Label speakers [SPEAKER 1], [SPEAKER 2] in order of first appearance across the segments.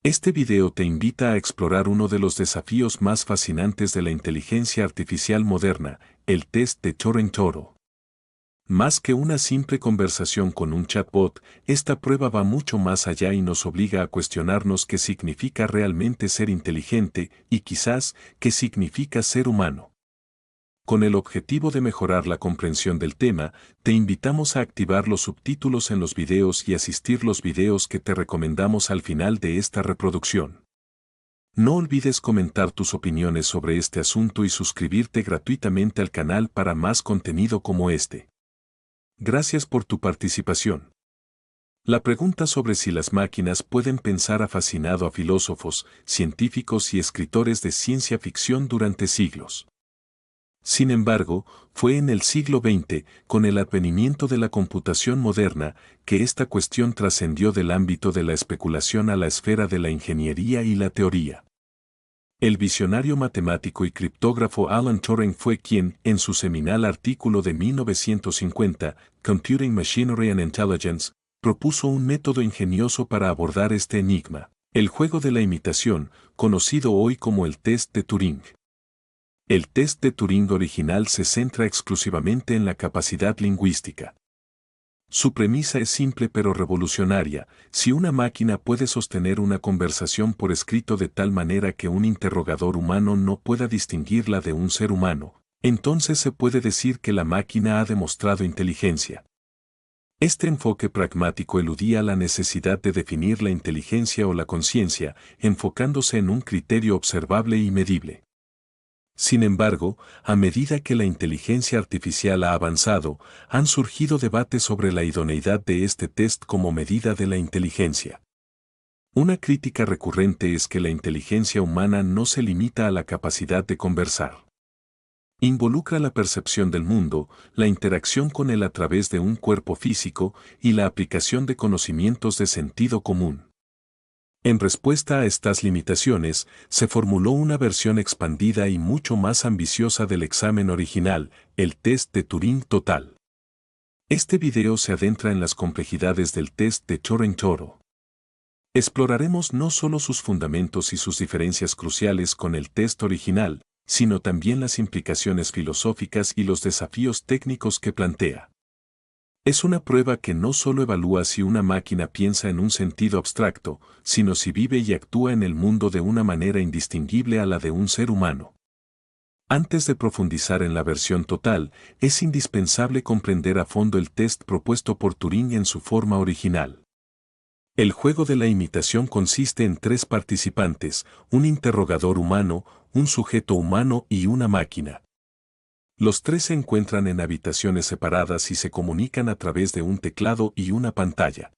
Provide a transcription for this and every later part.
[SPEAKER 1] Este video te invita a explorar uno de los desafíos más fascinantes de la inteligencia artificial moderna, el test de Turing-Toro. Más que una simple conversación con un chatbot, esta prueba va mucho más allá y nos obliga a cuestionarnos qué significa realmente ser inteligente y quizás qué significa ser humano. Con el objetivo de mejorar la comprensión del tema, te invitamos a activar los subtítulos en los videos y asistir los videos que te recomendamos al final de esta reproducción. No olvides comentar tus opiniones sobre este asunto y suscribirte gratuitamente al canal para más contenido como este. Gracias por tu participación. La pregunta sobre si las máquinas pueden pensar ha fascinado a filósofos, científicos y escritores de ciencia ficción durante siglos. Sin embargo, fue en el siglo XX, con el advenimiento de la computación moderna, que esta cuestión trascendió del ámbito de la especulación a la esfera de la ingeniería y la teoría. El visionario matemático y criptógrafo Alan Turing fue quien, en su seminal artículo de 1950, Computing Machinery and Intelligence, propuso un método ingenioso para abordar este enigma, el juego de la imitación, conocido hoy como el test de Turing. El test de Turing original se centra exclusivamente en la capacidad lingüística. Su premisa es simple pero revolucionaria: si una máquina puede sostener una conversación por escrito de tal manera que un interrogador humano no pueda distinguirla de un ser humano, entonces se puede decir que la máquina ha demostrado inteligencia. Este enfoque pragmático eludía la necesidad de definir la inteligencia o la conciencia, enfocándose en un criterio observable y medible. Sin embargo, a medida que la inteligencia artificial ha avanzado, han surgido debates sobre la idoneidad de este test como medida de la inteligencia. Una crítica recurrente es que la inteligencia humana no se limita a la capacidad de conversar. Involucra la percepción del mundo, la interacción con él a través de un cuerpo físico y la aplicación de conocimientos de sentido común. En respuesta a estas limitaciones, se formuló una versión expandida y mucho más ambiciosa del examen original, el test de Turing total. Este video se adentra en las complejidades del test de Turing-Toro. Exploraremos no solo sus fundamentos y sus diferencias cruciales con el test original, sino también las implicaciones filosóficas y los desafíos técnicos que plantea. Es una prueba que no solo evalúa si una máquina piensa en un sentido abstracto, sino si vive y actúa en el mundo de una manera indistinguible a la de un ser humano. Antes de profundizar en la versión total, es indispensable comprender a fondo el test propuesto por Turing en su forma original. El juego de la imitación consiste en 3 participantes: un interrogador humano, un sujeto humano y una máquina. Los 3 se encuentran en habitaciones separadas y se comunican a través de un teclado y una pantalla.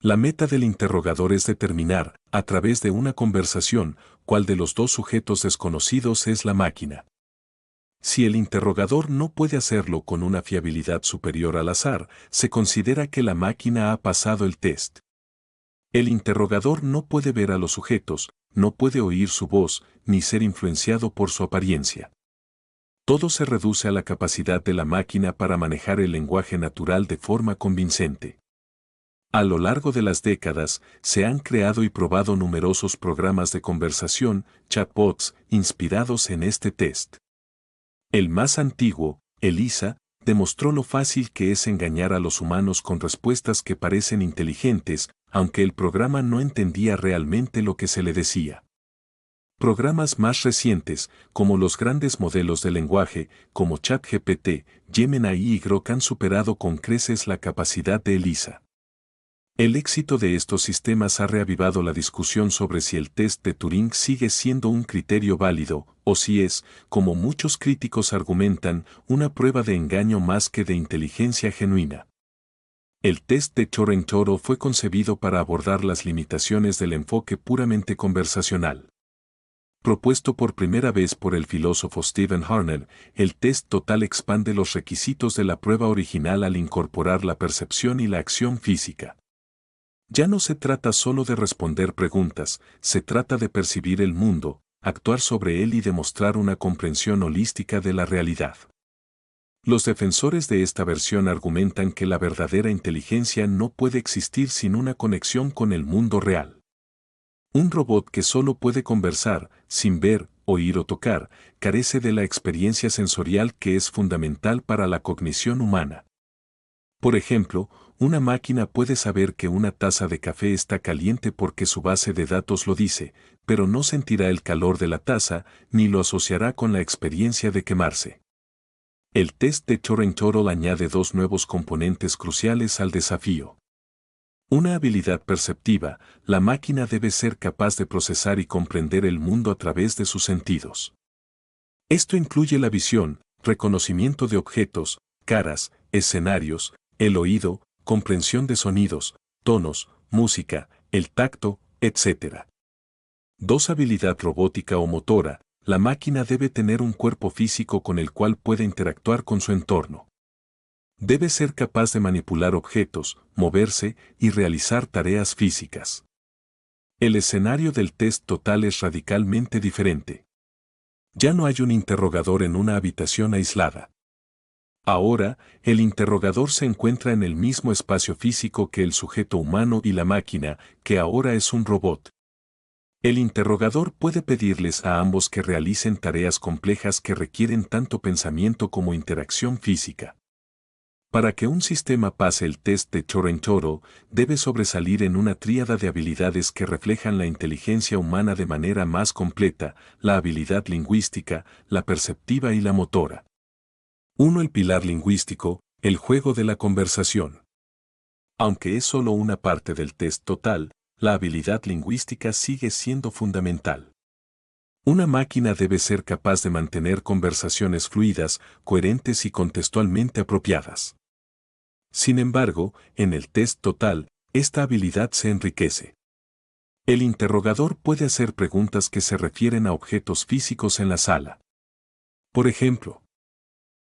[SPEAKER 1] La meta del interrogador es determinar, a través de una conversación, cuál de los 2 sujetos desconocidos es la máquina. Si el interrogador no puede hacerlo con una fiabilidad superior al azar, se considera que la máquina ha pasado el test. El interrogador no puede ver a los sujetos, no puede oír su voz, ni ser influenciado por su apariencia. Todo se reduce a la capacidad de la máquina para manejar el lenguaje natural de forma convincente. A lo largo de las décadas, se han creado y probado numerosos programas de conversación, chatbots, inspirados en este test. El más antiguo, Elisa, demostró lo fácil que es engañar a los humanos con respuestas que parecen inteligentes, aunque el programa no entendía realmente lo que se le decía. Programas más recientes, como los grandes modelos de lenguaje, como ChatGPT, Gemini y Grok, han superado con creces la capacidad de Elisa. El éxito de estos sistemas ha reavivado la discusión sobre si el test de Turing sigue siendo un criterio válido, o si es, como muchos críticos argumentan, una prueba de engaño más que de inteligencia genuina. El test de Turing-Toro fue concebido para abordar las limitaciones del enfoque puramente conversacional. Propuesto por primera vez por el filósofo Stephen Harner, el test total expande los requisitos de la prueba original al incorporar la percepción y la acción física. Ya no se trata solo de responder preguntas, se trata de percibir el mundo, actuar sobre él y demostrar una comprensión holística de la realidad. Los defensores de esta versión argumentan que la verdadera inteligencia no puede existir sin una conexión con el mundo real. Un robot que solo puede conversar, sin ver, oír o tocar, carece de la experiencia sensorial que es fundamental para la cognición humana. Por ejemplo, una máquina puede saber que una taza de café está caliente porque su base de datos lo dice, pero no sentirá el calor de la taza ni lo asociará con la experiencia de quemarse. El test de Turing-Toro añade dos nuevos componentes cruciales al desafío. Una habilidad perceptiva, la máquina debe ser capaz de procesar y comprender el mundo a través de sus sentidos. Esto incluye la visión, reconocimiento de objetos, caras, escenarios, el oído, comprensión de sonidos, tonos, música, el tacto, etc. 2. Habilidad robótica o motora, la máquina debe tener un cuerpo físico con el cual puede interactuar con su entorno. Debe ser capaz de manipular objetos, moverse y realizar tareas físicas. El escenario del test total es radicalmente diferente. Ya no hay un interrogador en una habitación aislada. Ahora, el interrogador se encuentra en el mismo espacio físico que el sujeto humano y la máquina, que ahora es un robot. El interrogador puede pedirles a ambos que realicen tareas complejas que requieren tanto pensamiento como interacción física. Para que un sistema pase el test de Turing-Toro, debe sobresalir en una tríada de habilidades que reflejan la inteligencia humana de manera más completa, la habilidad lingüística, la perceptiva y la motora. 1. El pilar lingüístico, el juego de la conversación. Aunque es solo una parte del test total, la habilidad lingüística sigue siendo fundamental. Una máquina debe ser capaz de mantener conversaciones fluidas, coherentes y contextualmente apropiadas. Sin embargo, en el test total, esta habilidad se enriquece. El interrogador puede hacer preguntas que se refieren a objetos físicos en la sala. Por ejemplo,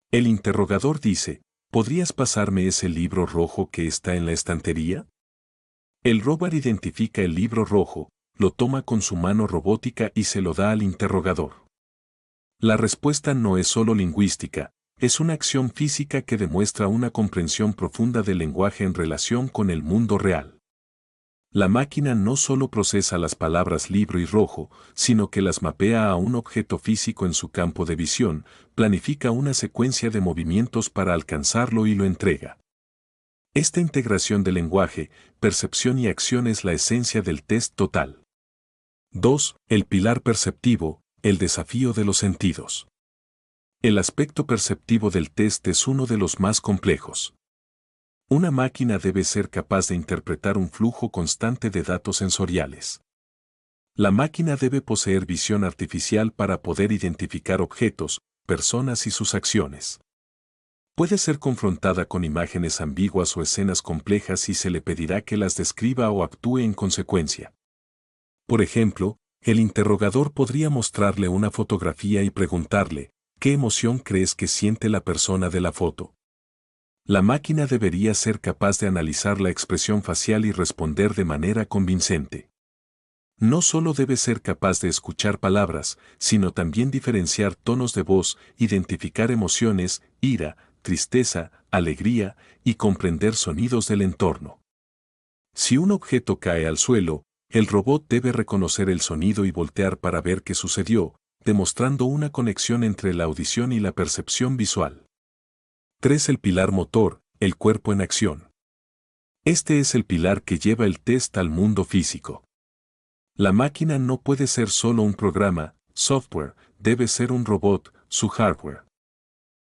[SPEAKER 1] el interrogador dice, ¿podrías pasarme ese libro rojo que está en la estantería? El robot identifica el libro rojo, lo toma con su mano robótica y se lo da al interrogador. La respuesta no es solo lingüística, es una acción física que demuestra una comprensión profunda del lenguaje en relación con el mundo real. La máquina no solo procesa las palabras libro y rojo, sino que las mapea a un objeto físico en su campo de visión, planifica una secuencia de movimientos para alcanzarlo y lo entrega. Esta integración de lenguaje, percepción y acción es la esencia del test total. 2. El pilar perceptivo, el desafío de los sentidos. El aspecto perceptivo del test es uno de los más complejos. Una máquina debe ser capaz de interpretar un flujo constante de datos sensoriales. La máquina debe poseer visión artificial para poder identificar objetos, personas y sus acciones. Puede ser confrontada con imágenes ambiguas o escenas complejas y se le pedirá que las describa o actúe en consecuencia. Por ejemplo, el interrogador podría mostrarle una fotografía y preguntarle, ¿qué emoción crees que siente la persona de la foto? La máquina debería ser capaz de analizar la expresión facial y responder de manera convincente. No solo debe ser capaz de escuchar palabras, sino también diferenciar tonos de voz, identificar emociones, ira, tristeza, alegría, y comprender sonidos del entorno. Si un objeto cae al suelo, el robot debe reconocer el sonido y voltear para ver qué sucedió, demostrando una conexión entre la audición y la percepción visual. 3. El pilar motor, el cuerpo en acción. Este es el pilar que lleva el test al mundo físico. La máquina no puede ser solo un programa, software, debe ser un robot, su hardware.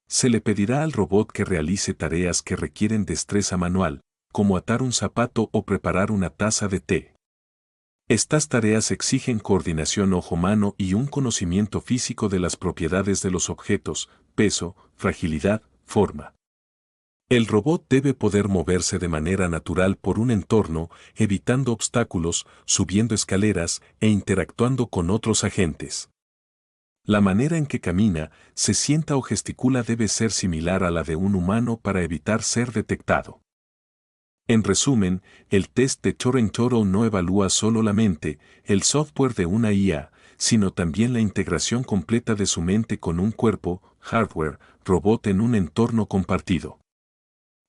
[SPEAKER 1] Se le pedirá al robot que realice tareas que requieren destreza manual, como atar un zapato o preparar una taza de té. Estas tareas exigen coordinación ojo-mano y un conocimiento físico de las propiedades de los objetos, peso, fragilidad, forma. El robot debe poder moverse de manera natural por un entorno, evitando obstáculos, subiendo escaleras e interactuando con otros agentes. La manera en que camina, se sienta o gesticula debe ser similar a la de un humano para evitar ser detectado. En resumen, el test de Turing-Toro no evalúa solo la mente, el software de una IA, sino también la integración completa de su mente con un cuerpo, hardware, robot en un entorno compartido.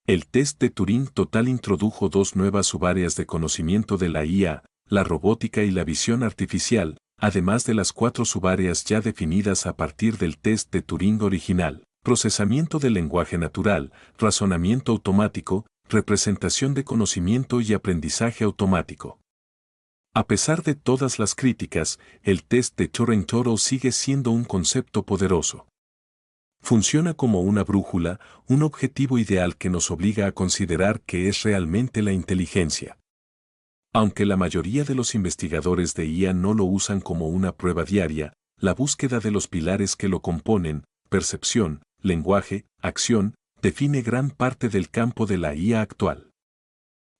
[SPEAKER 1] El test de Turing total introdujo dos nuevas subáreas de conocimiento de la IA, la robótica y la visión artificial, además de las 4 subáreas ya definidas a partir del test de Turing original: procesamiento del lenguaje natural, razonamiento automático, representación de conocimiento y aprendizaje automático. A pesar de todas las críticas, el test de Turing-Toro sigue siendo un concepto poderoso. Funciona como una brújula, un objetivo ideal que nos obliga a considerar qué es realmente la inteligencia. Aunque la mayoría de los investigadores de IA no lo usan como una prueba diaria, la búsqueda de los pilares que lo componen, percepción, lenguaje, acción, define gran parte del campo de la IA actual.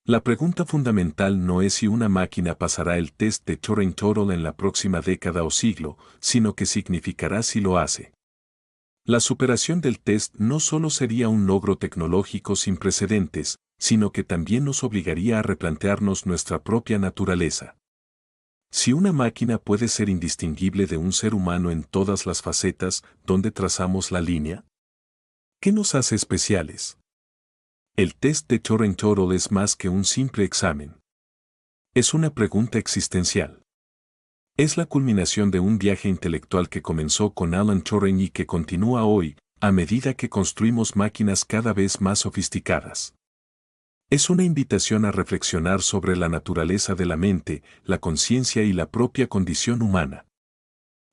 [SPEAKER 1] La pregunta fundamental no es si una máquina pasará el test de Turing-Toro en la próxima década o siglo, sino qué significará si lo hace. La superación del test no solo sería un logro tecnológico sin precedentes, sino que también nos obligaría a replantearnos nuestra propia naturaleza. Si una máquina puede ser indistinguible de un ser humano en todas las facetas donde trazamos la línea, ¿qué nos hace especiales? El test de Turing-Toro es más que un simple examen. Es una pregunta existencial. Es la culminación de un viaje intelectual que comenzó con Alan Turing y que continúa hoy, a medida que construimos máquinas cada vez más sofisticadas. Es una invitación a reflexionar sobre la naturaleza de la mente, la conciencia y la propia condición humana.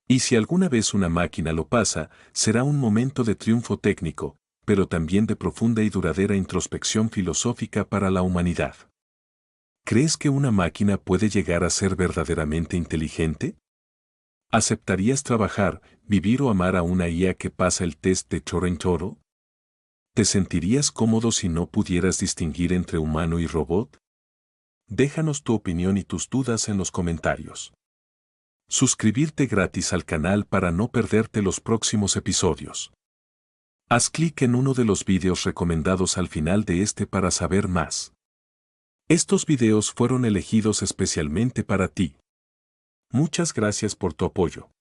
[SPEAKER 1] Y si alguna vez una máquina lo pasa, será un momento de triunfo técnico, pero también de profunda y duradera introspección filosófica para la humanidad. ¿Crees que una máquina puede llegar a ser verdaderamente inteligente? ¿Aceptarías trabajar, vivir o amar a una IA que pasa el test de Turing-Toro? ¿Te sentirías cómodo si no pudieras distinguir entre humano y robot? Déjanos tu opinión y tus dudas en los comentarios. Suscribirte gratis al canal para no perderte los próximos episodios. Haz clic en uno de los vídeos recomendados al final de este para saber más. Estos videos fueron elegidos especialmente para ti. Muchas gracias por tu apoyo.